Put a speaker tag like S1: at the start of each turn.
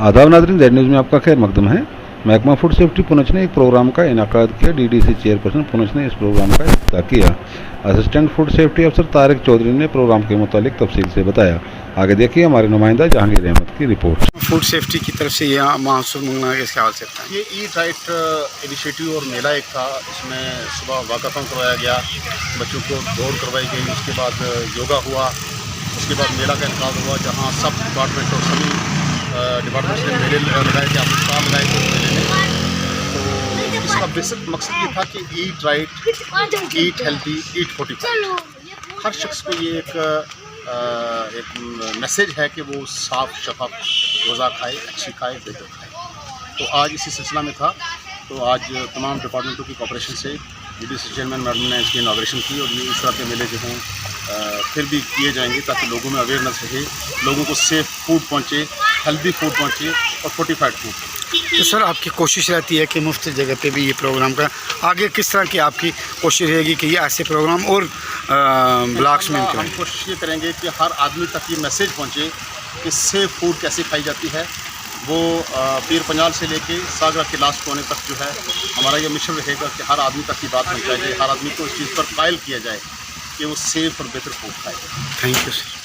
S1: आदाब नाज़रीन, Z news में आपका खैर मकदम है। महकमा फूड सेफ्टी पुंछ ने एक प्रोग्राम का इनाकाद किया। डीडीसी चेयरपर्सन पुंछ ने इस प्रोग्राम का इफ्तिताह किया। असिस्टेंट फूड सेफ्टी अफसर तारिक चौधरी ने प्रोग्राम के मुतालिक तफसील से बताया। आगे देखिए हमारे नुमाइंदा जहांगीर अहमद की रिपोर्ट।
S2: फूड सेफ्टी की तरफ से यहाँ मानसून मंगना के ख्याल से था।
S3: ये ईट राइट इनिशिएटिव और मेला एक था। इसमें सुबह वाकाथॉन करवाया गया, बच्चों को दौड़ करवाई गई, उसके बाद योगा हुआ, उसके बाद मेला का इनकाद हुआ जहाँ सब डिपार्टमेंट और सभी डिपार्टमेंट्स ने मेले लगाए थे, अपने स्टॉल लगाए थे उस मेले में। तो इसका बेसिक मकसद ये था कि ईट राइट, ईट हेल्दी, ईट फोर्टिफाइड। हर शख्स को ये एक मैसेज है कि वो साफ़ शफाफ रोज़ा खाए, अच्छी खाए, बेहतर खाए। तो आज इसी सिलसिला में था। तो आज तमाम डिपार्टमेंटों की कोऑपरेशन से डीडीसी चेयरमैन मैडम ने इसकी इनॉग्रेशन की और ये इस तरह के मेले जो हैं फिर भी किए जाएंगे ताकि लोगों में अवेयरनेस रहे, लोगों को सेफ़ फूड पहुँचे, हेल्दी फूड पहुँचे और फोर्टिफाइड फूड।
S2: तो सर आपकी कोशिश रहती है कि मुफ्त जगह पे भी ये प्रोग्राम का आगे किस तरह की आपकी कोशिश रहेगी कि ये ऐसे प्रोग्राम और ब्लॉक्स में
S3: हम कोशिश ये करेंगे कि हर आदमी तक ये मैसेज पहुँचे कि सेफ़ फूड कैसे खाई जाती है। वो पीर पंजाल से लेके सागरा के लास्ट कोने तक जो है हमारा ये मिशन रहेगा कि हर आदमी तक की बात पहुँचाई जाए, हर आदमी को इस चीज़ पर कायल किया जाए कि वो सेफ़ और बेहतर फूड खाए।
S2: Thank you sir.